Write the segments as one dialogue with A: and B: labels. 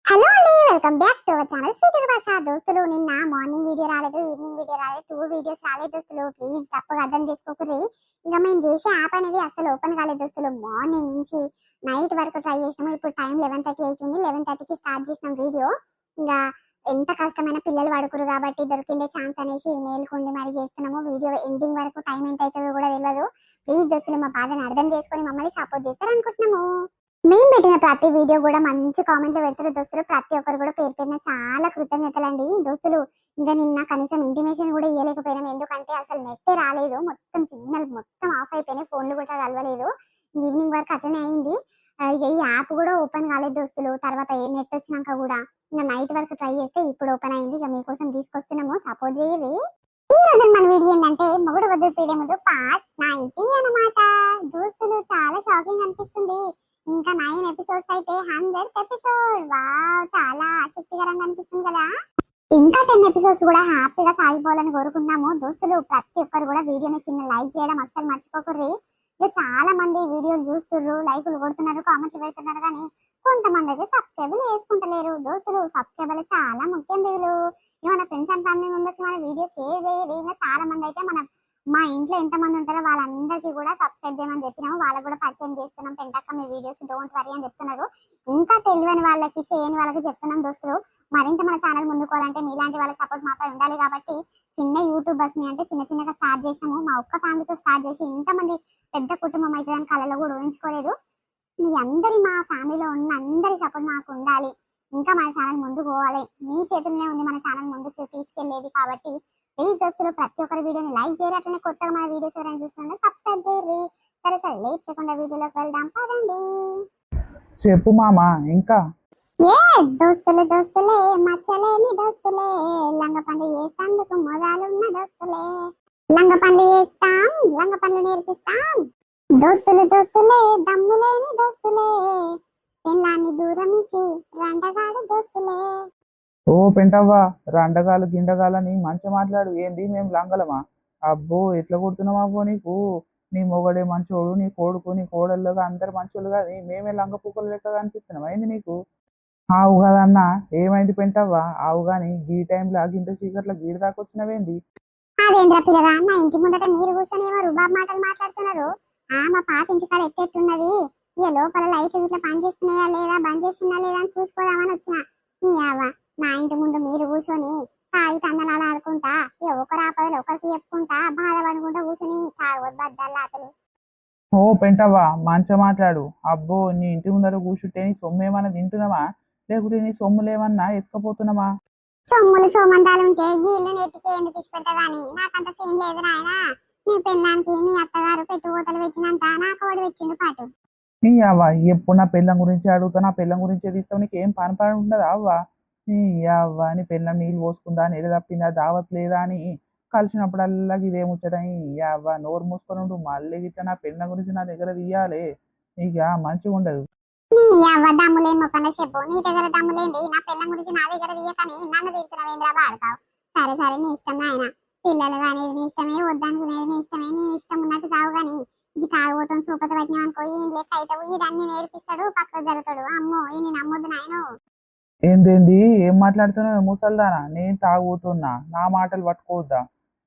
A: Hello అండి, welcome back to our channel sweeter భాష. దోస్తులు, నిన్న మార్నింగ్ వీడియో రాలేదు, ఈవినింగ్ వీడియో రాలేదు, 2 వీడియోస్ రాలేదు దోస్తులు. ప్లీజ్ తప్పుగా అర్థం చేసుకోకరి. ఇంకా మేము చేసే యాప్ అనేది అసలు ఓపెన్ కాలేదు దోస్తులు. మార్నింగ్ నుంచి నైట్ వరకు ట్రై చేసినాము. ఇప్పుడు టైం 11:30 అవుతుంది. 11:30కి స్టార్ట్ చేసినాం వీడియో. ఇంకా ఎంత కష్టమైన పిల్లలు పడుకురు కాబట్టి దొరికిందే ఛాన్స్ అనేసి మేల్కొండి మరి చేస్తున్నాము. వీడియో ఎండింగ్ వరకు టైం ఎంత అవుతుందో కూడా తెలియదు. ప్లీజ్ దోస్తులు, మా బాధను అర్థం చేసుకొని మమ్మల్ని సపోర్ట్ చేస్తారనుకుంటున్నాము. మేము పెట్టిన ప్రతి వీడియో కూడా మంచి కామెంట్లు పెడతారు దోస్తులు. ప్రతి ఒక్కరు కూడా పేరు పేరున చాలా కృతజ్ఞతలండి దోస్తులు. ఇంకా నిన్న కనీసం ఇంటిమేషన్ కూడా ఇవ్వలేకపోయినాం, ఎందుకంటే అసలు నెట్ రాలేదు. మొత్తం సిగ్నల్ మొత్తం ఆఫ్ అయిపోయినాయి, ఫోన్లు కూడా కలవలేదు. ఈవినింగ్ వరకు అట్లనే అయింది. ఇక ఈ యాప్ కూడా ఓపెన్ కాలేదు దోస్తులు. తర్వాత నెట్ వచ్చినాక కూడా ఇంకా నైట్ వరకు ట్రై చేస్తే ఇప్పుడు ఓపెన్ అయింది. ఇక మీకోసం తీసుకొస్తున్నాము, సపోర్ట్ చేయాలి. ఈ రోజు మన వీడియో ఏంటంటే మొగుడు వద్దు పీడే ముందు పార్ట్ 90 అన్నమాట. దోస్తులు చాలా షాకింగ్ అనిపిస్తుంది. ఇంకా 9 ఎపిసోడ్స్ అయితే 100th ఎపిసోడ్. వావ్, చాలా ఆసక్తికరంగా అనిపిస్తుంది కదా. ఇంకా 10 ఎపిసోడ్స్ కూడా హ్యాపీగా సాగిపోవాలని కోరుకున్నాము దోస్తులు. ప్రతి ఒక్కరు కూడా వీడియోని చిన్న లైక్ చేయడం అస్సలు మర్చిపోకర్రి. ఇక చాలా మంది వీడియోలు చూస్తున్నారు, లైకులు కొడుతున్నారు, కామెంట్లు పెడుతున్నారు, కానీ కొంతమంది అయితే సబ్స్క్రైబ్ చేసుకుంటలేరు దోస్తులు. సబ్స్క్రైబర్లు చాలా ముఖ్యం. వీళ్ళు ఏమైనా ఫ్రెండ్స్ అండ్ ఫ్యామిలీ మెంబర్స్ మన వీడియో షేర్ చేయాలి. ఇంకా చాలా మంది అయితే మా ఇంట్లో ఎంతమంది ఉంటారో వాళ్ళందరికీ కూడా సబ్స్క్రైబ్ చేయమని చెప్పినాము. వాళ్ళకు కూడా పరిచయం చేస్తున్నాం. పెంటక్క మీ వీడియోస్ డోంట్ వరీ అని చెప్తున్నారు. ఇంకా తెలియని వాళ్ళకి, చేయని వాళ్ళకి చెప్తున్నాం దోస్తులు. మరింత మన ఛానల్ ముందుకోవాలంటే మీలాంటి వాళ్ళ సపోర్ట్ మాపై ఉండాలి. కాబట్టి చిన్న యూట్యూబర్స్ ని అంటే చిన్నగా స్టార్ట్ చేసినాము. మా ఒక్క ఫ్యామిలీతో స్టార్ట్ చేసి ఇంతమంది పెద్ద కుటుంబం అవుతుందని కళలో కూడా ఊహించుకోలేదు. మీ అందరి, మా ఫ్యామిలీలో ఉన్న అందరి సపోర్ట్ మాకు ఉండాలి. ఇంకా మన ఛానల్ ముందుకు పోవాలి. మీ చేతుల్లోనే ఉంది మన ఛానల్ ముందుకు తీసుకెళ్లేది. కాబట్టి ప్లీజ్ దోస్తులు, ప్రతి ఒక్కరి వీడియోని లైక్ చేయరు. అట్లనే కొత్తగా మన వీడియోస్ ఎవరైనా చూస్తుంటే సబ్స్క్రైబ్ చేయరు. సరే లేట్ చేయకుండా వీడియోలోకి వెళ్దాం పదండి.
B: చెప్పు మామా. ఇంకా
A: ఏ దోస్తులే మచ్చలేని దోస్తులే, లంగ పనులు చేసేందుకు మొదలున్న దోస్తులే. లంగ పనులు చేస్తాం, లంగ పనులు నేర్పిస్తాం. దోస్తులే దమ్ములేని దోస్తులే, పెళ్ళాన్ని దూరం ఇచ్చి రంటగాడు దోస్తులే.
B: ఓ పెంటవ్వా, రండగాలు గిండగాలని మంచి మాట్లాడు. ఏంది మేము లంగలమా? అబ్బో, ఎట్లా కొడుతున్నామా అబ్బో నీకు. నీ మొగడే మంచోడు, నీ కొడుకు, నీ కోడళ్ళగా అందరు మంచోళ్ళు, కానీ మేమే లంగ పూకలు లెక్క కనిపిస్తున్నాం. అయింది నీకు? ఆవు కదన్నా, ఏమైంది పెంటవ్వా? ఆవు గాని గీ టైంలో గింత చీకట్లో గీడి దాకా వచ్చినవేంది?
A: అదేంద్ర పిల్లగా, మా ఇంటి ముందట మీరు కూర్చొని ఏమో రుబాబ్ మాటలు మాట్లాడుతున్నారు. మా పాత ఇంటికాడ ఎట్టెట్టున్నది, ఇక లోపల లైట్లు ఇట్లా పని చేస్తున్నాయా లేదా, బంద్ చేస్తున్నా లేదా అని చూసుకోదామని వచ్చిన. ఈ అవ్వ, నా ఇంటి ముందు మీరు కూర్చొని తాగి తందనాలు ఆడుకుంటా, ఇక ఒకరు ఆపదలు ఒకరికి చెప్పుకుంటా బాధపడుకుంటా కూర్చొని తాగొద్దు బద్దల్లా అసలు.
B: ఓ పెంటవ్వా, మంచిగా మాట్లాడు. అబ్బో, నీ ఇంటి ముందర కూర్చుంటే నీ సొమ్ము ఏమన్నా తింటున్నావా, లేకుంటే నీ సొమ్ములేమన్నా ఎత్తుకపోతున్నామా?
A: సొమ్ములు సోమందాలు ఉంటే గీళ్ళు నెత్తికి ఎందుకు ఇచ్చి పెట్టగాని, నాకంత సీన్ లేదు నాయన. నీ పెళ్ళానికి మీ అత్తగారు పెట్టుబోతలు పెట్టినంత నాకు వాడు పెట్టిండు పాటు.
B: నీ అవ్వ, ఎప్పుడు నా పిల్లం గురించి అడుగుతా, నా పిల్లం గురించే తీస్తావు. నీకు ఏం పని ఉండదా అవ్వ? నీ అవ్వ, నీ పిల్లం నీళ్ళు పోసుకుందా, నీళ్ళు తప్పిందా, దావత్ లేదా అని కలిసినప్పుడల్లా ఇదే ముచ్చట. ఈ అవ్వ, నోరు మూసుకొని ఉండు. మళ్ళీ గిట్ట నా పిల్లం గురించి నా దగ్గర తీయాలి, ఇక మంచిగా ఉండదు.
A: నీ అవ్వ దమ్ములేని మొక్కన చెప్పు. నీ దగ్గర దమ్ములేండి, నా పిల్లం గురించి నా దగ్గర తీయకని నన్ను తీర్చినవేంద్రా బాడతావు. సరే నీ ఇష్టం నాయన. పిల్లలు అనేది నీ ఇష్టమే, వద్దనుకునేది నీ ఇష్టమే. నీ ఇష్టం ఉన్నట్టు సాగు కానీ ఇది తాగుబోతాం సూపత పట్టినాం అనుకో, ఈయన లెక్క అవుతావు. ఈడన్ని నేర్పిస్తాడు, పక్కకు జరుగుతాడు. అమ్మో, ఈయన నమ్మొద్దు నాయను.
B: ఏందేంది, ఏం మాట్లాడుతున్నావు ముసల్దానా? నేను తాగుతున్నా, నా మాటలు పట్టుకోవద్దా?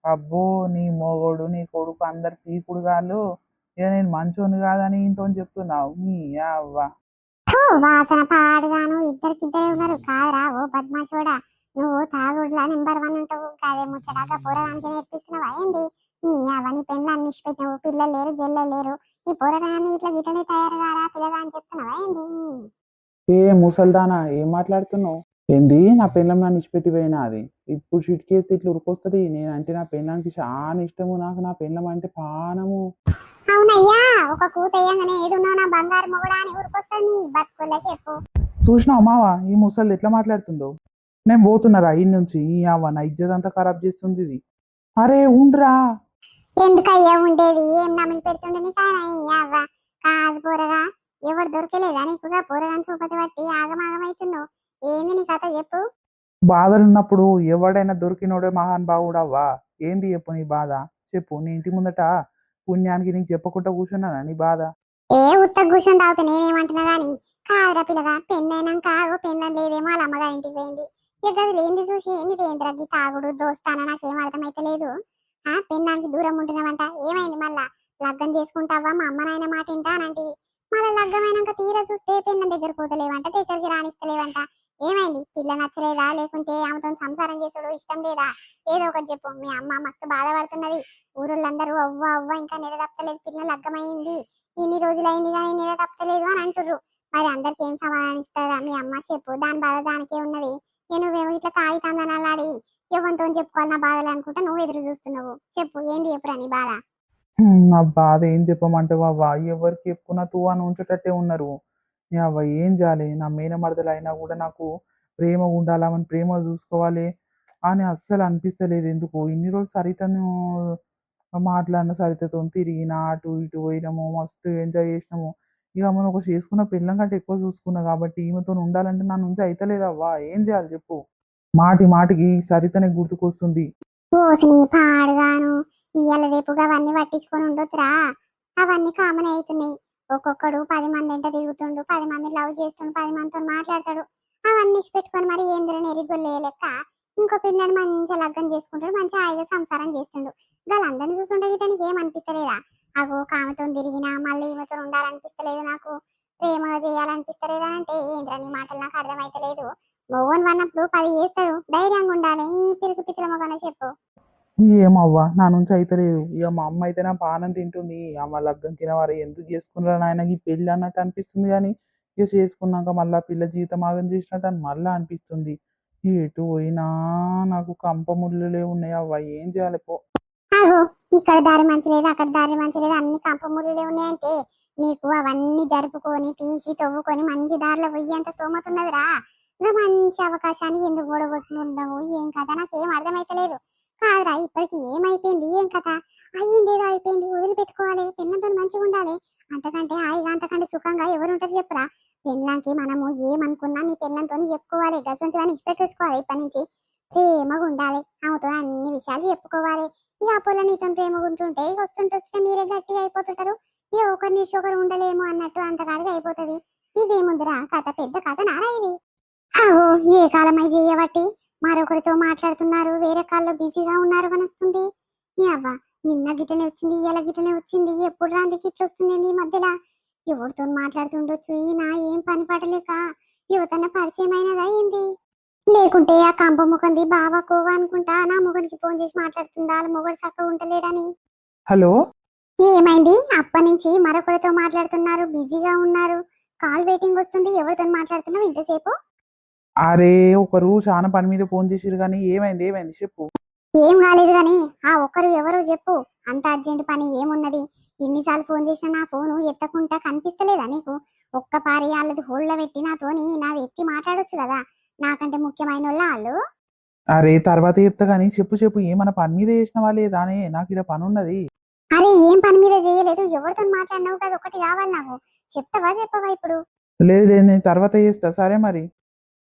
B: అబ్బో, నీ మొగోడు, నీ కొడుకు అందరు పీకుడు గాళ్ళు. ఇక నేను మంచోని కాదని ఇంతో చెప్తున్నావు. నీ అవ్వ,
A: వాసన పాడుగాను ఇద్దరికిద్దరే ఉన్నారు కాదురా. ఓ బద్మాషోడా, నువ్వు తాగుడులా నెంబర్ 1 ఉంటావు. అదే ముచ్చటాగా పోరగానికి నేర్పిస్తున్నావా ఏంది? ఈ అవన్నీ పెళ్ళాన్ని పెట్టినావు. పిల్లలు లేరు, జల్లలు లేరు. ఈ పోరగాన్ని ఇట్లా గిట్లనే తయారు కారా పిల్లగా అని చెప్తున్నావా ఏంది?
B: ఏ ముసల్దానా, ఏం మాట్లాడుతున్నావు? ఏంది, నా పెళ్ళం నన్ను ఇచ్చిపెట్టిపోయినా అది ఇప్పుడు చిటికేసి ఇట్లా ఉరికొస్తుంది. నేనంటే నా పెళ్ళానికి చాలా ఇష్టము, నాకు నా పెళ్ళం అంటే పానము.
A: అవునయ్యా, ఒక కూతయ్యంగానే ఏడున్నావు నా బంగారు మొగడా అని ఊరుకొస్తుంది బతుకుల్లో చెప్పు.
B: చూసినావు మావా, ఈ ముసలి ఎట్లా మాట్లాడుతుందో? నేను పోతున్నారా ఈ నుంచి. ఈ అవ్వ నా ఇజ్జత్ అంతా ఖరాబ్ చేస్తుంది ఇది. అరే ఉండ్రా.
A: ఎందుకయ్యా ఉండేది, ఏం నమిలి పెడుతుండే నీకైనా అవ్వ. కాదు పోరగా, ఎవరు దొరకలేదా నీకుగా పోరగాని చూపతి బట్టి ఆగమాగమైతున్నావు. ఏంది నీ కథ చెప్పు.
B: బాధలున్నప్పుడు ఎవడైనా దొరికినోడే మహాన్ బావుడవ్వా. ఏంది చెప్పు నీ బాధ? చెప్పు. నీ ఇంటి ముందట పుణ్యానికి నీకు చెప్పకుండా కూర్చున్నానా నీ బాధ?
A: ఏ ఉత్త కూర్చొని తాగుతా నేనేమంటున్నా గాని, కాదురా పిల్లగా పెళ్ళైనాక ఓ పెళ్ళం లేదేమో వాళ్ళ అమ్మగారి ఇంటికి పోయింది. ఇక గది లేనిది చూసి నీదేంద్రా గీ తాగుడు దోస్తానా నాకేం అర్థమైతలేదు. పెళ్ళానికి దూరం ఉంటున్నావంట ఏమైంది మళ్ళా? లగ్గం చేసుకుంటావా మా అమ్మ నాయన మాట ఇంటా అనంటివి. మళ్ళీ లగ్గమైనాక తీరా చూస్తే పెళ్ళం దగ్గర పోతలేవంట, దగ్గరికి రానిస్తలేవంట. ఏమైంది? పిల్ల నచ్చలేదా లేకుంటే ఆమెతో సంసారం చేసుడు ఇష్టం లేదా? ఏదో ఒకటి చెప్పు. మీ అమ్మ మస్తు బాధపడుతున్నది. ఊరోళ్ళందరూ అవ్వ అవ్వ ఇంకా నెల తప్పలేదు, పిల్ల లగ్గమైంది, ఇన్ని రోజులైంది కానీ నెల తప్పలేదు అని అంటుర్రు. మరి అందరికి ఏం సమాధానం ఇస్తారా మీ అమ్మ? చెప్పు. దాని బాధ దానికే ఉన్నది. నువ్వేమో ఇట్లా తాగి తందనాలాడి ఎవరితో చెప్పుకోవాలి నా బాధలు అనుకుంటా నువ్వు ఎదురు చూస్తున్నావు. చెప్పు ఏంది చెప్పురా నీ బాధ?
B: నా బాధ ఏం చెప్పమంటావు అవ్వ? ఎవరికి చెప్పుకున్నా తూ అని ఉంచేటట్టే ఉన్నారు. నీ అవ్వ ఏం చేయాలి? నా మేనమరదలు అయినా కూడా నాకు ప్రేమ ఉండాలి, ఆమెను ప్రేమ చూసుకోవాలి అని అస్సలు అనిపిస్తలేదు. ఎందుకు ఇన్ని రోజులు సరితను మాట్లాడిన, సరితతో తిరిగిన, అటు ఇటు పోయినాము, మస్తు ఎంజాయ్ చేసినాము. ఇక మనం ఒక చేసుకున్న పిల్లం కంటే ఎక్కువ చూసుకున్నా కాబట్టి ఈమెతో ఉండాలంటే నా నుంచి అయితలేదవ్వా. ఏం చేయాలి చెప్పు? మాటి మాటికి సరితనే గుర్తుకొస్తుంది.
A: ఓసిని పాడుగాను. ఇయ్యాల రేపుగా అవన్నీ పట్టించుకొని ఉండొద్దురా. అవన్నీ కామన్ అవుతున్నాయి. ఒక్కొక్కడు 10 మంది ఎంట తిరుగుతుండు, 10 మంది లవ్ చేస్తుండు, 10 మందితో మాట్లాడతాడు. అవన్నీ ఇచ్చి పెట్టుకొని మరి ఏందిరా నెరిగొల్లే లెక్క ఇంకో పిల్లని మంచిగా లగ్గం చేసుకుంటాడు, మంచిగా హాయిగా సంసారం చేస్తుండు. వాళ్ళందరినీ చూస్తుంటే గిట్ట నీకు ఏం అనిపిస్తలేదా? అగో కామెతో తిరిగినా మళ్ళీ ఈమెతో ఉండాలనిపిస్తలేదు నాకు, ప్రేమగా చేయాలనిపిస్తలేదు అంటే ఏంద్రా నీ మాటలు నాకు అర్థమైతలేదు. మొగోని వన్నప్పుడు 10 చేస్తారు, ధైర్యంగా ఉండాలి. ఈ పిరికి పిచ్చిల మొగనే చెప్పు.
B: ఏమవ్వా నా నుంచి అయితలేదు. ఇక మా అమ్మ అయితే నా పానం తింటుంది. అమ్మ లగ్గం వారు ఎందుకు చేసుకున్నారా నాయన ఈ పెళ్ళి అన్నట్టు అనిపిస్తుంది, కానీ ఇక చేసుకున్నాక మళ్ళీ పిల్ల జీవితం ఆగం చేసినట్టు అని మళ్ళీ అనిపిస్తుంది. ఎటు పోయినా నాకు కంప ముళ్ళులే ఉన్నాయి అవ్వ. ఏం చేయాలి పో?
A: ఆగో, ఇక్కడ దారి మంచి లేదు, అక్కడ దారి మంచి లేదు, అన్ని కంపమురులే ఉన్నాయంటే నీకు అవన్నీ జరుపుకొని తీసి తవ్వుకొని మంచి దారిలో పోయేంత స్తోమత ఉన్నదిరా. ఇంకా మంచి అవకాశాన్ని ఎందుకు ఓడగొట్టుకుంటున్నావు? ఏం కథ నాకేం అర్థమైతలేదు. కాదురా ఇప్పటికి ఏమైపోయింది? ఏం కథ? అయ్యింది ఏదో అయిపోయింది, వదిలిపెట్టుకోవాలి. పిల్లలతో మంచిగా ఉండాలి. అంతకంటే హాయిగా అంతకంటే సుఖంగా ఎవరు ఉంటారు చెప్పురా? పిల్లలకి మనము ఏమనుకున్నా నీ పిల్లలతో చెప్పుకోవాలి. గసంటివన్నీ ఇచ్చిపెట్టేసుకోవాలి. ఇప్పటి నుంచి ప్రేమగా ఉండాలి, ఆమెతో అన్ని విషయాలు చెప్పుకోవాలి. ఇక అపోలో నీతో ప్రేమగా ఉంటుంటే ఇక వస్తుంటే మీరే గట్టిగా అయిపోతుంటారు. ఇక ఒకరి నుంచి ఒకరు ఉండలేము అన్నట్టు అంతకాడిగా అయిపోతుంది. ఇదేముందిరా కథ, పెద్ద కథ నారా ఇది. అహో, ఏ కాలమై చేయబట్టి మరొకరితో మాట్లాడుతున్నారు, వేరే కాల్లో బిజీగా ఉన్నారు కనొస్తుంది. ఈ అవ్వ నిన్న గిట్టనే వచ్చింది, ఇయ్యాల గిట్టనే వచ్చింది, ఎప్పుడు రాంది గిట్ల వస్తుంది ఈ మధ్యలో. ఎవరితో మాట్లాడుతుండొచ్చు ఈయన? ఏం పని పడలేక యువతన్న పరిచయం అయినదా ఏంది? లేకుంటే ఆ కంప ముఖంది బావా కోవా అనుకుంటా నా మొగనికి ఫోన్ చేసి మాట్లాడుతుందా వాళ్ళ మొగడు చక్కగా ఉంటలేడని.
B: హలో,
A: ఏమైంది? అప్పటి నుంచి మరొకరితో మాట్లాడుతున్నారు, బిజీగా ఉన్నారు, కాల్ వెయిటింగ్ వస్తుంది. ఎవరితో మాట్లాడుతున్నావు ఇంతసేపు?
B: అరే ఒకరు చాలా పని మీద ఫోన్ చేసిరు, కానీ ఏమైంది ఏమైంది చెప్పు?
A: ఏం కాలేదు కానీ ఆ ఒక్కరు ఎవరో చెప్పు. అంత అర్జెంట్ పని ఏమున్నది? ఎన్నిసార్లు ఫోన్ చేసినా నా ఫోను ఎత్తకుండా కనిపిస్తలేదా నీకు? ఒక్క పారి వాళ్ళది హోల్డ్లో పెట్టి నాతోని నాది ఎత్తి మాట్లాడొచ్చు కదా. నాకంటే ముఖ్యమైన వాళ్ళు.
B: అరే తర్వాత చెప్తా కానీ చెప్పు చెప్పు. ఏమన్నా పని మీద చేసినవా లేదా అని? నాకు ఇక్కడ పని ఉన్నది.
A: అరే ఏం పని మీద చేయలేదు, ఎవరితో మాట్లాడినావు కదా, ఒకటి కావాలి నాకు. చెప్తావా చెప్పవా ఇప్పుడు?
B: లేదు లేదు, నేను తర్వాత చేస్తా. సరే మరి.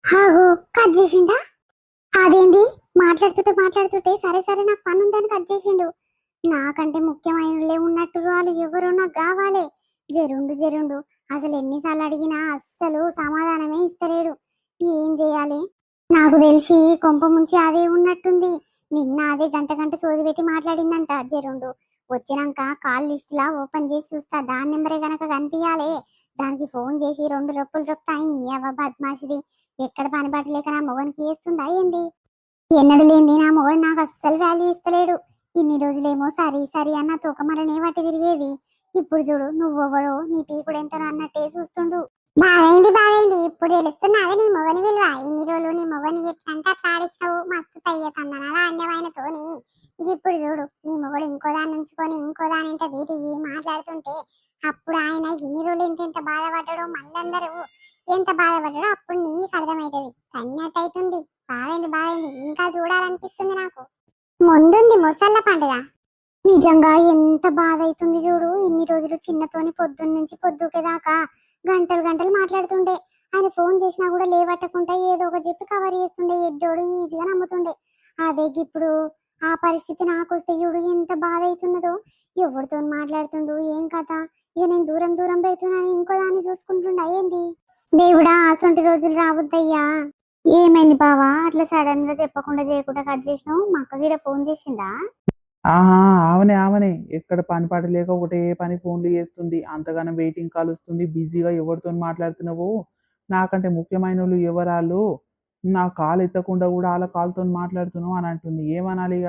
A: ఆగో, కట్ చేసిండా? అదేంది? మాట్లాడుతుంటే సరే సరే నాకు పని ఉందని కట్ చేసిండు. నాకంటే ముఖ్యమైనలే ఉన్నట్టు వాళ్ళు ఎవరో నాకు కావాలి. జరుండు జరుండు. అసలు ఎన్నిసార్లు అడిగినా అస్సలు సమాధానమే ఇస్తలేడు. ఏం చేయాలి? నాకు తెలిసి కొంప ముంచి అదే ఉన్నట్టుంది. నిన్న అదే గంట గంట సోది పెట్టి మాట్లాడిందంట. జరుండు వచ్చినాక కాల్ లిస్ట్ లా ఓపెన్ చేసి చూస్తా, దాని నెంబరే గనక కనిపించాలి. దానికి ఫోన్ చేసి 2 రొప్పులు రొప్పుతాయి. ఎవ బద్మాషిది ఎక్కడ పని పట్టలేక నా మొగనికి వేస్తుందా ఏంది? ఎన్నడు లేని నా మొగడు నాకు అస్సలు వాల్యూ ఇస్తలేడు. ఇన్ని రోజులేమో సరి సరి అన్న తూకమరనే పట్టి తిరిగేది. ఇప్పుడు చూడు నువ్వెవడో నీ పీకుడు ఎంతనో అన్నట్టే చూస్తుండు. బాగైంది ఇప్పుడు తెలుస్తున్నది నీ మొగని విలువ. ఇన్ని రోజులు నీ మొగని ఎట్లంటే అట్లా ఆడిచ్చావు, మస్తు తయ్యతన్నారా అన్నవాయనతోని. ఇప్పుడు చూడు నీ మొగడు ఇంకో దాన్ని ఉంచుకొని ఇంకో దాని ఇంట తిరిగి మాట్లాడుతుంటే అప్పుడు ఆయన ఇన్ని రోజులు ఎంత బాధపడ్డాడో, మందందరూ ఎంత బాధపడ్డాడో అప్పుడు నీకు అర్థమవుతుంది. కన్నట్టయితుంది. బాగైంది ఇంకా చూడాలనిపిస్తుంది నాకు. ముందుంది ముసళ్ళ పండుగ. నిజంగా ఎంత బాధ అవుతుంది చూడు. ఇన్ని రోజులు చిన్నతోని పొద్దున్న నుంచి పొద్దుకే దాకా గంటలు గంటలు మాట్లాడుతుండే. ఆయన ఫోన్ చేసినా కూడా లేవట్టకుండా ఏదో ఒకటి చెప్పి కవర్ చేస్తుండే. ఎడ్డోడు ఈజీగా నమ్ముతుండే. అదే ఇప్పుడు ఆ పరిస్థితి నాకు వస్తే చూడు ఎంత బాధ అవుతున్నదో. ఎవరితో మాట్లాడుతుండు ఏం కథ? ఇక నేను దూరం దూరం పెడుతున్నాను, ఇంకో దాన్ని చూసుకుంటుండా ఏంది? దేవుడా అసొంటి రోజులు రావద్దయ్యా. ఏమైంది బావా అట్లా సడన్ గా చెప్పకుండా చేయకుండా కట్ చేసినావు? మా అక్క గీడ ఫోన్ చేసిందా?
B: ఆహా! ఆమెనే, ఆమెనే. ఎక్కడ పని పాట లేక ఒకటే పని ఫోన్‌లు చేస్తుంది. అంతగానం వెయిటింగ్ కాల్ వస్తుంది. బిజీగా ఎవరితోని మాట్లాడుతున్నావు? నాకంటే ముఖ్యమైనోళ్ళు ఎవరాళ్ళు? నా కాల్ ఎత్తకుండా కూడా ఆళ్ళ కాల్‌తోని మాట్లాడుతున్నావు అని అంటుంది. ఏమనాలిగ?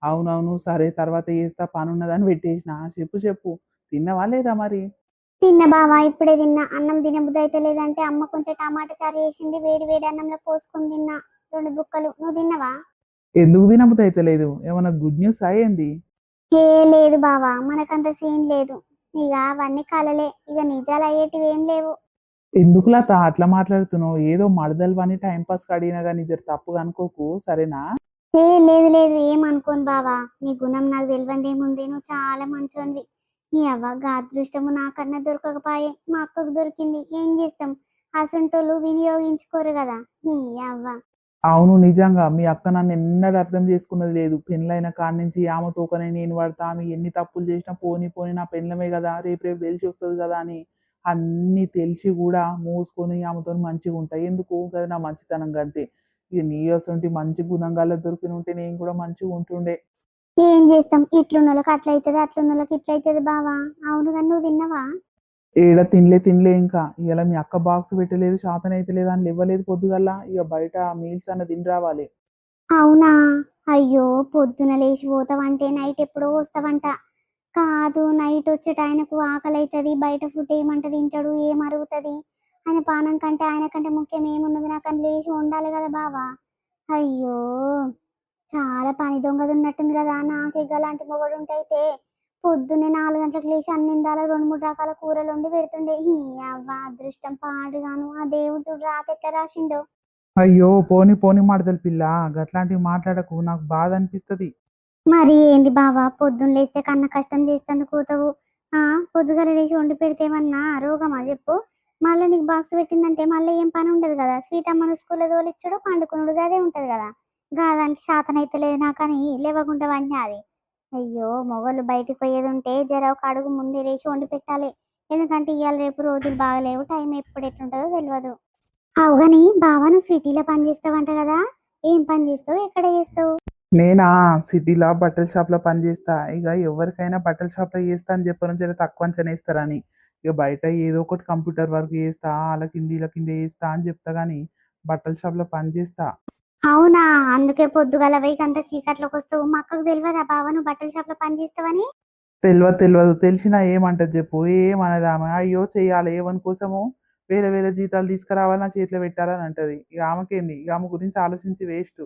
B: అవునవును. సరే తర్వాత చేస్తా పనున్నదని పెట్టేసిన. చెప్పు చెప్పు. తిన్నావా లేదా మరి?
A: తిన్నా బావా, ఇప్పుడే తిన్నా. అన్నం తినబుద్ధి అయితే లేదంటే అమ్మ కొంచెం టమాటా చారు చేసింది, వేడి వేడి అన్నంలో పోసుకొని తిన్నా 2 బుక్కలు. నువ్వు తిన్నవా?
B: ఎందుకు తినబుద్ధి అయితలేదు? ఏమన్నా గుడ్ న్యూసా ఏంది?
A: ఏ లేదు బావా, మనకంత సీన్ లేదు. ఇక అవన్నీ కలలే, ఇక నిజాలు అయ్యేటివి ఏం లేవు.
B: ఎందుకు లత అట్లా మాట్లాడుతున్నావు? ఏదో మరదలువని టైం పాస్‌కి అడిగినా గాని జర తప్పుగా అనుకోకు. సరేనా?
A: ఏ లేదు లేదు, ఏం అనుకోను బావా. నీ గుణం నాకు తెలియందేముంది, నువ్వు చాలా మంచోనివి. నీ అవ్వ గా అదృష్టము నాకన్నా దొరకకపాయే, మా అక్కకు దొరికింది. ఏం చేస్తాం, అసంటోళ్ళు వినియోగించుకోరు కదా. నీ అవ్వ.
B: అవును నిజంగా. మీ అక్క నన్నెన్నడూ అర్థం చేసుకున్నది లేదు. పెళ్లైన కాడ్నించి ఆమె తోకనే నేను పడతా. ఆమె ఎన్ని తప్పులు చేసినా పోనీ పోనీ నా పెళ్ళామే గదా! రేపు రేపు తెలిసొస్తది గదా! అని అన్నీ తెలిసి గూడా మూసుకొని ఆమెతోని మంచిగుంటా. ఎందుకు? గది నా మంచితనం గంతే. ఇగ నీ అసంటి మంచి గుణం గల్లాది దొరికినుంటే నేను కూడా మంచిగుంటుండే.
A: ఏం చేస్తాం, ఇట్లున్నోళ్ళకి అట్లయితది, అట్లున్నోళ్ళకి ఇట్లయితది బావా. అవును కానీ నువ్వు తిన్నవా?
B: ఏడ తినలే ఇంకా. ఇయాల మీ అక్క బాక్స్ పెట్టలేదు, శాతనైతలేదు అని లెవ్వలేదు పొద్దుగాల. ఇగ బయట మీల్స్ అన్న తిని రావాలి.
A: అవునా? అయ్యో, పొద్దున లేచి పోతావంటే నైట్ ఎప్పుడో వస్తావంట. కాదు, నైట్ వచ్చేట ఆయనకు ఆకలి అవుతుంది, బయట ఫుడ్ ఏమంట తింటాడు, ఏం అరుగుతుంది? ఆయన పానం కంటే ఆయన కంటే ముఖ్యం ఏమున్నది? నాకు అని లేచి ఉండాలి కదా బావా. అయ్యో, చాలా పని దొంగది ఉన్నట్టుంది కదా. నాకు అలాంటి మొగడు ఉంటే అయితే పొద్దున్నే 4 గంటలకు లేచి అన్నిందాల 2-3 రకాల కూరలు వండి పెడుతుండే. ఈ అవ్వ అదృష్టం పాడుగాను, ఆ దేవుడు చూడు రాత ఎట్లా రాసిండో.
B: అయ్యో! పోనీ పోనీ మరదలు పిల్ల. గట్లాంటివి మాట్లాడకు. నాకు బాధ అనిపిస్తది.
A: మరి ఏంది బావా, పొద్దున్న లేస్తే కన్న కష్టం చేస్తందుకు పోతావు. ఆ, పొద్దుగాల లేచి వండి పెడితేమన్నా రోగమా చెప్పు? మళ్ళీ నీకు బాక్స్ పెట్టిందంటే మళ్ళీ ఏం పని ఉండదు కదా. స్వీట్ అమ్మను స్కూల్లో తోలిచ్చుడు, పండుకునుడు అదే ఉంటది కదా. దానికి శాతనైతే లేదు నాకని లేవకుండా వన్నీ అది. అయ్యో, మొగోళ్ళు బయటికి పోయేది ఉంటే జర ఒక అడుగు ముందే లేచి వండి పెట్టాలి. ఎందుకంటే ఇవాళ రేపు రోజులు బాగలేవు, టైం ఎప్పుడు ఎట్లుంటుందో తెలియదు. అవు కానీ బావా, నువ్వు సిటీలో పని చేస్తావంట కదా. ఏం పని చేస్తావు, ఎక్కడ చేస్తావు?
B: నేనా సిటీలో బట్టల షాప్‌లో పని చేస్తా. ఇగ ఎవరికైనా బట్టల షాప్‌లో చేస్తా అని చెప్పడం జర తక్కువ అంచనా ఏస్తారని. ఇగ బయట ఏదో ఒకటి కంప్యూటర్ వర్క్ చేస్తా, ఆళ్ళ కింద ఈళ్ళ కింద చేస్తా అని చెప్తా గానీ, బట్టల షాప్‌లో పని చేస్తా.
A: అవునా? అందుకే పొద్దుగాల పోయి చీకట్లోకొస్తావు. మా అక్కకు తెలవదా బావ నువ్వు బట్టల షాప్‌లో పని చేస్తావని?
B: తెలవదు. తెలిసినా ఏమంటది చెప్పు? ఏమనదామె. అయ్యో! చెయ్యాలి ఎవని కోసమో వేరే వేరే జీతాలు తీసుకురావాలి, నా చేతిలో పెట్టాలని అంటది. ఇగ ఆమెకేంది? ఇగ ఆమె గురించి ఆలోచించి వేస్టు.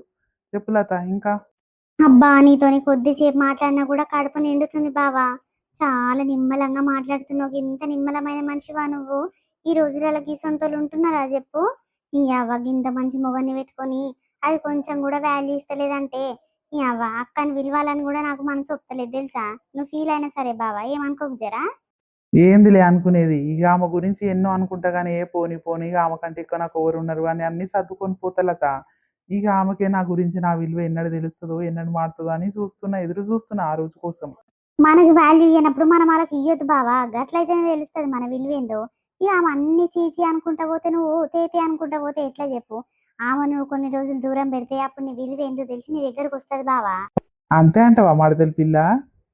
B: చెప్పు లత ఇంకా?
A: అబ్బా, నీతోని కొద్దిసేపు మాట్లాడినా కూడా కడుపు నిండుతుంది బావా. చాలా నిమ్మలంగా మాట్లాడుతున్నావు. ఇంత నిమ్మలమైన మనిషివా నువ్వు? ఈ రోజులలో గిసొంటోళ్ళు ఉంటున్నారా చెప్పు? నీ అవ్వ గింత మంచి మొగన్ని పెట్టుకొని అది కొంచెం కూడా వాల్యూ ఇస్తలేదంటే, నీ అవ్వ అక్కని విలువాలని కూడా నాకు మనసు ఒప్పుతలేదు తెలుసా? నువ్వు ఫీల్ అయినా సరే బావా, ఏమనుకోకు జరా.
B: ఏందిలే అనుకునేది. ఇగ ఆమె గురించి ఎన్నో అనుకుంటా గానీ, ఏ పోనీ పోనీ ఇగ ఆమె కంటే ఎక్కువ నాకెవరున్నారు అని అన్నీ సర్దుకొని పోతా లత. ఇగ ఆమెకే నా గురించి నా విలువ ఎన్నడు తెలుస్తదో, ఎన్నడు మారుతదో అని చూస్తున్నా, ఎదురు చూస్తున్నా ఆ రోజు కోసం.
A: మనకు వాల్యూ ఇయ్యనప్పుడు మనం వాళ్ళకి ఇయ్యొద్దు బావా. గట్లయితేనే తెలుస్తది మన విలువేందో. ఇక ఆమె అన్ని చీచి అనుకుంటా పోతే, నువ్వు తేతే అనుకుంటా పోతే ఎట్లా చెప్పు? ఆమె నువ్వు కొన్ని రోజులు దూరం పెడితే అప్పుడు నీ విలువేందో తెలిసి నీ దగ్గరకు వస్తది బావా.
B: అంతే అంటావా మరదలు పిల్ల?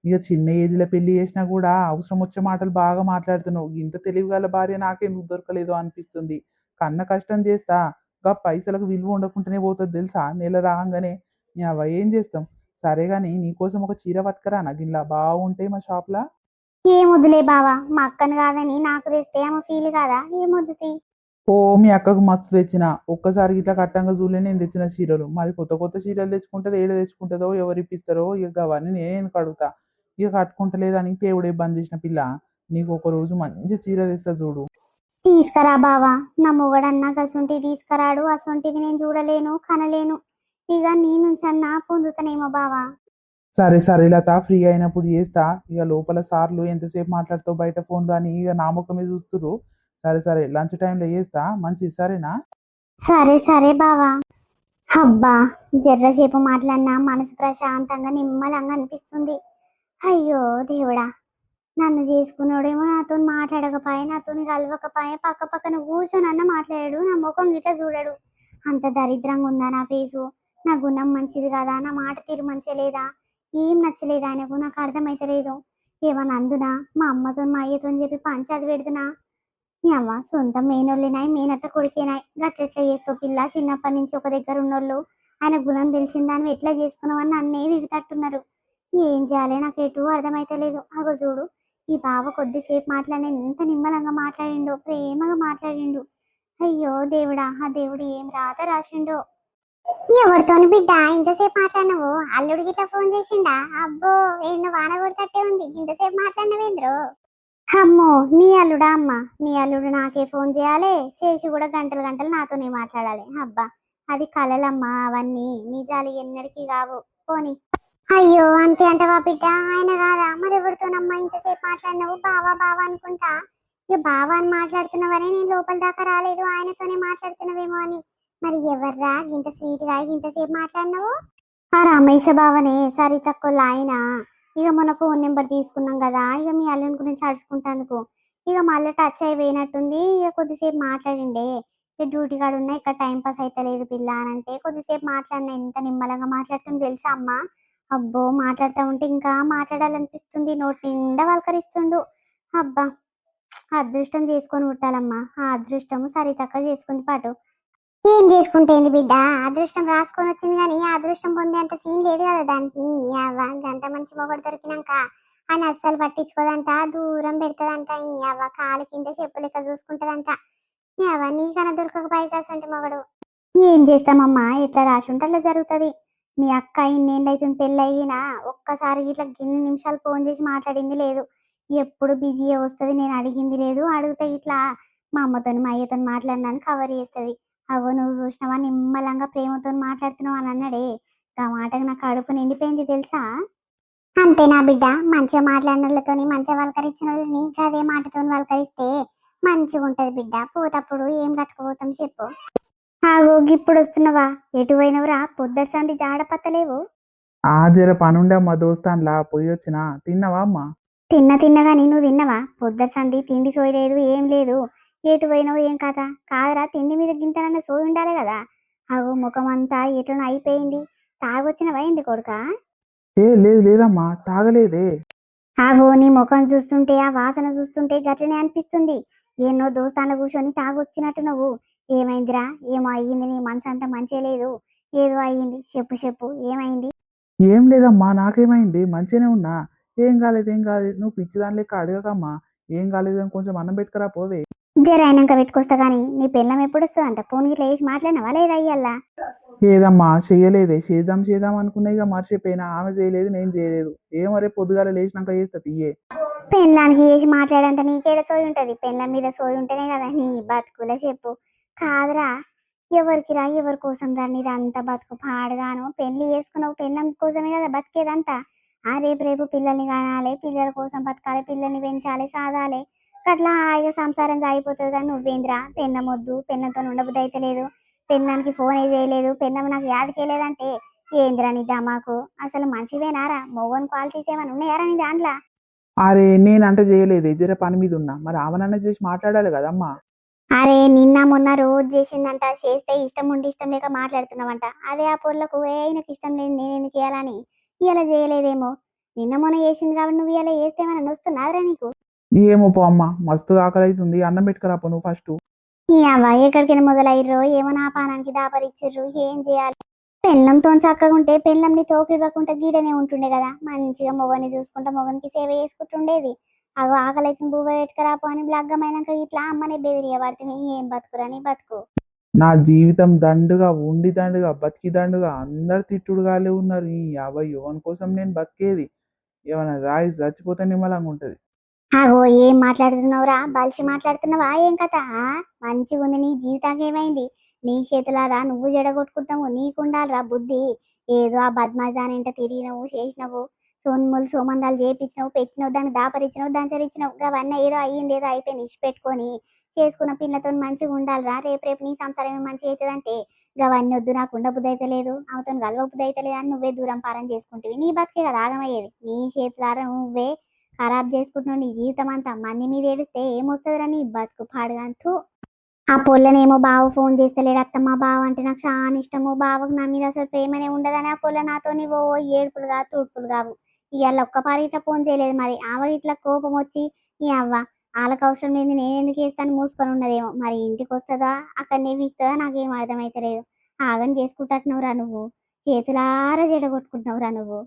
B: ఇగ చిన్న ఏజ్‌లో పెళ్లి చేసినా గూడా అవసరం వచ్చే మాటలు బాగా మాట్లాడుతున్నావు. ఇంత తెలివిగల భార్య నాకెందుకు దొరకలేదో అనిపిస్తుంది. కన్న కష్టం చేస్తా, గా పైసలకు విలువ ఉండకుండానే పోతది తెలుసా? నెల రాంగానే. నీయవ్వ ఏం చేస్తాం? సరే గాని నీకోసం ఒక చీర పట్టుకురానా గిట్ల బాగుంటాయి మా షాప్‌ల?
A: ఏమొద్దులే బావా, మా అక్కని కాదని నాకు తెస్తే ఆమె ఫీల్ కాదా? ఏమొద్దు తీ.
B: ఓ మీ అక్కకు మస్తు తెచ్చిన. ఒక్కసారి గిట్ల కట్టంగా చూడలే నేను తెచ్చిన చీరలు. మరి కొత్త కొత్త చీరలు తెచ్చుకుంటదో, ఏడ తెచ్చుకుంటదో, ఎవరిప్పిస్తారో ఇగ గవన్నీ నేనెందుకు అడుగుతా. ఇగ కట్టుకుంటలేదని దేవుడే బంద్ చేసిన పిల్ల. నీకు ఒక రోజు మంచి చీర తెస్తా చూడు.
A: తీసుకురా బావా. నా మొగడన్నా గసుంటివి తీసుకురాడు, అసొంటివి నేను చూడలేను, కనలేను. ఇక నీ నుంచన్నా పొందుతానేమో బావా.
B: సరే లత ఫ్రీ అయినప్పుడు చేస్తా. ఇగ లోపల సార్లు ఎంతసేపు మాట్లాడతావు బయట ఫోన్‌లో అని ఇగ నా ముఖమే చూస్తుర్రు. సరే లంచ్ టైమ్‌లో చేస్తా. మంచిది సరేనా?
A: సరే సరే బావా. అబ్బా, జర్రసేపు మాట్లాడినా మనసు ప్రశాంతంగా నిమ్మలంగా అనిపిస్తుంది. అయ్యో దేవుడా, నన్ను చేసుకున్నాడేమో నాతో మాట్లాడకపోయా, నాతో కలవకపోయా, పక్క పక్కన కూర్చొని అన్న మాట్లాడాడు, నా ముఖం గిట్ట చూడడు. అంత దరిద్రంగా ఉందా నా ఫేసు? నా గుణం మంచిది కదా, నా మాట తీరు మంచిగా లేదా, ఏం నచ్చలేదు ఆయనకు, నాకు అర్థమైతలేదు. ఏమన్నా అందునా మా అమ్మతో మా అయ్యతో చెప్పి పంచాది పెడుతున్నా? నీ అవ్వ సొంత మేనోళ్ళేనాయి, మేనత్త కొడుకేనాయి, గట్లెట్లా చేస్తావు పిల్ల? చిన్నప్పటి నుంచి ఒక దగ్గర ఉన్నోళ్ళు, ఆయన గుణం తెలిసిందాన్ని ఎట్లా చేసుకున్నావు అని నన్నే తిడుతట్టున్నారు. ఏం చేయాలి నాకు ఎటు అర్థమైతలేదు. అగో చూడు, ఈ బావ కొద్దిసేపు మాట్లాడిన ఎంత నిమ్మలంగా మాట్లాడిండో, ప్రేమగా మాట్లాడిండు. అయ్యో దేవుడా, ఆ దేవుడు ఏం రాత రాసిండో. ఎవరితోని బిడ్డ ఇంతసేపు మాట్లాడినవు? అల్లుడికి ఇట్లా ఫోన్ చేసిండా? అబ్బో, ఏడు వాన కొడతట్టే ఉంది, ఇంతసేపు మాట్లాడినవేంద్రో? అమ్మో, నీ అల్లుడా అమ్మ? నీ అల్లుడు నాకే ఫోన్ చేయాలి, చేసి కూడా గంటలు గంటలు నాతోనే మాట్లాడాలి. అబ్బా, అది కలలమ్మా, అవన్నీ నిజాలు ఎన్నడికి కావు. పోని. అయ్యో, అంతే అంటవా బిడ్డ? ఆయన కాదా మరి ఎవరితోనమ్మా ఇంతసేపు మాట్లాడినావు? బావా బావా అనుకుంటా. ఇక బావా అని మాట్లాడుతున్నావని నేను లోపల దాకా రాలేదు, ఆయనతోనే మాట్లాడుతున్నావేమో అని. మరి ఎవర్రా ఇంత స్వీట్ గా ఇంతసేపు మాట్లాడినావు? ఆ రమేష బావనే, సరితక్కువ ఆయన. ఇక మన ఫోన్ నెంబర్ తీసుకున్నాం కదా, ఇక మీ అల్లుని గురించి అడుచుకుంటాందుకు ఇక మళ్ళీ టచ్ అయిపోయినట్టుంది. ఇక కొద్దిసేపు మాట్లాడిండే, ఇక డ్యూటీ కాడ ఉన్నా, ఇక్కడ టైం పాస్ అయితే లేదు పిల్ల అని అంటే కొద్దిసేపు మాట్లాడినా. ఎంత నిమ్మలంగా మాట్లాడుతుంది తెలుసా అమ్మ? అబ్బో, మాట్లాడుతూ ఉంటే ఇంకా మాట్లాడాలనిపిస్తుంది, నోటి నిండా వలకరిస్తుండు. అబ్బా, అదృష్టం చేసుకొని పుట్టాలమ్మా. ఆ అదృష్టము సరితక్క చేసుకుంది పాటు. ఏం చేసుకుంటేంది బిడ్డ, అదృష్టం రాసుకొని వచ్చింది కానీ ఆ అదృష్టం పొందే అంత సీన్ లేదు కదా దానికి. అవ్వ గంత మంచి మొగడు దొరికినాక ఆయన అస్సలు పట్టించుకోదంట, దూరం పెడతదంట. ఈ అవ్వ కాలు కింద చెప్పు లెక్క చూసుకుంటదంట. ఈ అవ్వ నీకన్నా దొరకకపోయి అసంటి మొగడు. ఏం చేస్తామమ్మా, ఎట్లా రాసి ఉంటే అట్లా జరుగుతుంది. మీ అక్క ఇన్నేళ్ళు అవుతుంది పెళ్ళి అయినా ఒక్కసారి ఇట్లా గిన్ని నిమిషాలు ఫోన్ చేసి మాట్లాడింది లేదు. ఎప్పుడు బిజీ వస్తుంది, నేను అడిగింది లేదు, అడిగితే ఇట్లా మా అమ్మతో మా అయ్యతో మాట్లాడినాను కవర్ చేస్తుంది. అగో నువ్వు చూసినావా, నిమ్మలంగా ప్రేమతో మాట్లాడుతున్నావు అని అన్నాడే, ఆ మాటకు నా కడుపు నిండిపోయింది తెలుసా. అంతే నా బిడ్డ, మంచిగా మాట్లాడిన వాళ్ళతోని మంచిగా వలకరించిన వాళ్ళని అదే మాటతో వలకరిస్తే మంచిగా ఉంటది బిడ్డ. పోతప్పుడు ఏం కట్టుకుపోతాం చెప్పు. ఆగో ఇప్పుడు వస్తున్నావా? ఎటు పోయినవురా? పొద్దర్సంది జాడ పత్తలేవు.
B: ఆ జర పనుండే అమ్మా, దోస్తాన్లా పోయి వచ్చిన. తిన్నావా అమ్మా?
A: తిన్నగాని నువ్వు తిన్నవా? పొద్దర్సంది తిండి సోయలేదు, ఏం లేదు. ఎటు పోయినావు ఏం కథ? కాదురా, తిండి మీద గింతనన్న సోయి ఉండాలి కదా. అగో ముఖం అంతా ఎట్లనో అయిపోయింది. తాగొచ్చినవా ఏంది కొడుకా?
B: ఏ లేదు లేదమ్మా, తాగలేదే.
A: ఆగో నీ ముఖం చూస్తుంటే, ఆ వాసన చూస్తుంటే గట్లనే అనిపిస్తుంది. ఎన్నో దోస్తాన్లు కూర్చొని తాగొచ్చినట్టు నువ్వు. ఏమైందిరా? ఏమో అయ్యింది, నీ మనసు అంతా మంచిగా లేదు. ఏదో అయ్యింది, చెప్పు చెప్పు, ఏమైంది?
B: ఏం లేదమ్మా, నాకేమైంది? మంచిగానే ఉన్నా. ఏం కాలేదు ఏం కాలేదు, నువ్వు పిచ్చిదాని లెక్క అడగకమ్మా. ఏం కాలేదు అని కొంచెం అన్నం పెట్టుకురా పోవే.
A: జర అయినాక పెట్టుకొస్తా గానీ, నీ పెళ్ళం ఎప్పుడు వస్తుందంట? ఫోన్ గిట్ల వేసి మాట్లాడినావా లేదా అయ్యల్లా?
B: ఏదమ్మా చెయ్యలేదే, చేద్దాం చేద్దాం అనుకున్నా, ఇక మర్చిపోయినా. ఆమె చేయలేదు, నేను చేయలేదు. ఏమో రేపు పొద్దుగాల లేచినాక చేస్తా తీయే.
A: పెళ్ళానికి వేసి మాట్లాడంత నీకేడ సోయి ఉంటది? పెళ్ళం మీద సోయి ఉంటేనే కదా నీ బతుకుల చెప్పు. కాదురా, ఎవరికిరా ఎవరి కోసం రా నీదంతా బతుకు పాడుగాను? పెళ్లి చేసుకున్నావు పెళ్ళం కోసమే కదా బతికేదంతా. ఆ రేపు రేపు పిల్లల్ని కానాలి, పిల్లల కోసం బతకాలి, పిల్లల్ని పెంచాలి, సాదాలి. అట్లా హాయిగా సంసారం సాగిపోతుంది. కానీ నువ్వేంద్రా, పెళ్ళం వద్దు, పెళ్ళంతో ఉండబుద్ధి అయితే లేదు, పెళ్ళానికి ఫోన్ ఏ చేయలేదు, పెళ్ళం నాకు యాదకేయలేదంటే ఏంద్రా నీ దమాకు? అసలు మనిషివేనారా? మొగన్ క్వాలిటీస్ ఏమైనా ఉన్నాయారా నీ దాంట్లో?
B: అరే నేనంట చేయలేదే, జర పని మీద ఉన్నా. మరి ఆమెనన్న చేసి మాట్లాడాలి కదమ్మా.
A: అరే నిన్న మొన్న రోజు చేసిందంట, చేస్తే ఇష్టం ఉండి ఇష్టం లేక మాట్లాడుతున్నావంట. అదే ఆ పొల్లకు ఆయనకి ఇష్టం లేదు నేను ఎందుకు చేయాలని ఇలా చేయలేదేమో. నిన్న మొన్న చేసింది కాబట్టి నువ్వు ఇలా చేస్తేమన్నా నొస్తున్నారా నీకు?
B: ఏమో పో అమ్మా, మస్తు ఆకలి అవుతుంది, అన్నం పెట్టుకురా పో నువ్వు ఫస్ట్.
A: ఈ అవ్వ ఎక్కడికైనా మొదలయ్యారో ఏమో, నా పానానికి దాపరిచ్చిర్రు. ఏం చేయాలి? పెళ్ళంతో చక్కగా ఉంటే పెళ్ళంని తోకివ్వకుండా గీడనే ఉంటుండే కదా, మంచిగా మొగని చూసుకుంటా మొగనికి సేవ చేసుకుంటుండేది. అగో ఆకలి అయితే బువ్వ పెట్టుకురాపో అని లగ్గమైనాక ఇట్లా అమ్మనే బెదిరియ పడుతుంది. ఏం బతుకురా నీ బతుకు?
B: నా జీవితం దండుగా ఉండి దండుగా బతికి దండుగా అందరు తిట్టుడుగాలే ఉన్నారు. ఈ యాభై యువన్ కోసం నేను బతికేది. ఏమైనా రాయి చచ్చిపోతే నిమ్మలంగా ఉంటది.
A: ఆగో ఏం మాట్లాడుతున్నావురా? బలిసి మాట్లాడుతున్నావా ఏం కథ? మంచిగా ఉంది నీ జీవితానికి ఏమైంది? నీ చేతులారా నువ్వు జడగొట్టుకుంటావు, నీకుండాలిరా బుద్ధి. ఏదో ఆ బద్మాజానింట తిరిగినవు, చేసినవు, సొమ్ములు సోమందాలు చేపించినవు, పెట్టినవు, దాన్ని దాపరిచ్చినవు, దంచరిచ్చినవు. అవన్నీ ఏదో అయ్యింది, ఏదో అయిపోయింది, ఇచ్చి పెట్టుకొని చేసుకున్న పిల్లతో మంచిగా ఉండాలిరా. రేపు రేపు నీ సంసారం మంచిగా అవుతుందంటే గవన్నీ వద్దు, నాకు ఉండ బుద్ధి అయితే లేదు, ఆమెతో కలవ బుద్ధి అయితే లేదు అని నువ్వే దూరం పారం చేసుకుంటేవి. నీ బతికే కదా ఆగమయ్యేది. నీ చేతులారా నువ్వే ఖరాబ్ చేసుకుంటున్నావు నీ జీవితం అంతా. మంది మీద ఏడిస్తే ఏమొస్తుందిరా నీ బతుకు పాడుగంటూ. ఆ పొల్లనేమో బావ ఫోన్ చేస్తలేడు అత్తమ్మ. బావ అంటే నాకు చాలా ఇష్టము. బావకు నా మీద అసలు ప్రేమనే ఉండదని ఆ పొల్ల నాతోని ఓ ఏడుపులు కాదు తూడ్పులు కావు. ఇవాళ ఒక్క పారి ఇట్లా ఫోన్ చేయలేదు, మరి ఆమె ఇట్లా కోపం వచ్చి ఈ అవ్వ వాళ్ళకి అవసరం లేదు నేను ఎందుకు చేస్తాను మూసుకొని ఉన్నదేమో. మరి ఇంటికి వస్తుందా అక్కడనే వీక్తుందా నాకేం అర్థమైతలేదు. ఆగం చేసుకుంటున్నావురా నువ్వు, చేతులారా చెడగొట్టుకుంటున్నావురా నువ్వు.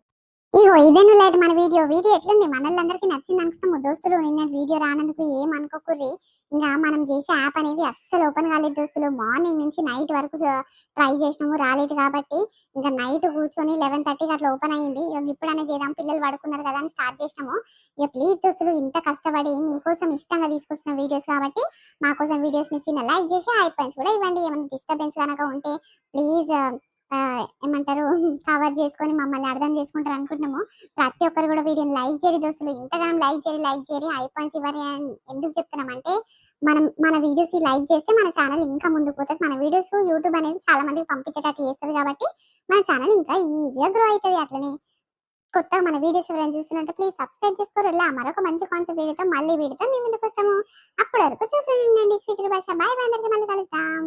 A: ఇగో ఇదేను లేదు మన వీడియో ఎట్లుంది మనల్లందరికీ నచ్చింది అనుకుంటాము దోస్తులు. నిన్న వీడియో రానందుకు ఏం అనుకోకుర్రి. ఇంకా మనం చేసే యాప్ అనేది అస్సలు ఓపెన్ కాలేదు దోస్తులు. మార్నింగ్ నుంచి నైట్ వరకు ట్రై చేసినాము, రాలేదు కాబట్టి ఇంకా నైట్ కూర్చొని 11:30కి అట్లా ఓపెన్ అయ్యింది. ఇక ఇప్పుడనే చేద్దాం పిల్లలు పడుకున్నారు కదా అని స్టార్ట్ చేసినాము. ఇక ప్లీజ్ దోస్తులు ఇంత కష్టపడి మీకోసం ఇష్టంగా తీసుకొస్తున్న వీడియోస్ కాబట్టి మా కోసం వీడియోస్ని చిన్న లైక్ చేసి హై పాయింట్స్ కూడా ఇవ్వండి. ఏమైనా డిస్టర్బెన్స్ కనుక ఉంటే ప్లీజ్ ఏమంటారు కవర్ చేసుకొని మమ్మల్ని అర్థం చేసుకుంటారు అనుకుంటున్నాము. ప్రతి ఒక్కరు కూడా వీడియోని లైక్ చేయరు దోస్తులు. ఇంతగానం లైక్ చేయరు హై పాయింట్స్ ఇవ్వరు అని ఎందుకు చెప్తున్నామంటే మన వీడియోస్ లైక్ చేస్తే మన ఛానల్ ఇంకా ముందుకు పోతుంది. మన వీడియోస్ యూట్యూబ్ అనేది చాలా మందికి పంపించేటట్టు చేస్తుంది కాబట్టి మన ఛానల్ ఇంకా ఈజీగా గ్రో అవుతుంది. అట్లనే కొత్త మన వీడియోస్ ఎవరైనా చూస్తున్నట్టు ప్లీజ్ సబ్స్క్రైబ్ చేసుకోరు. మరొక మంచి కాన్సెప్ట్ వీడియోతో మళ్ళీ మేము ముందుకు వస్తాము. అప్పటి వరకు చూసి ఉండండి. స్వీట్ భాష. బాయ్ బాయ్, అందరికీ మళ్ళీ కలుద్దాం.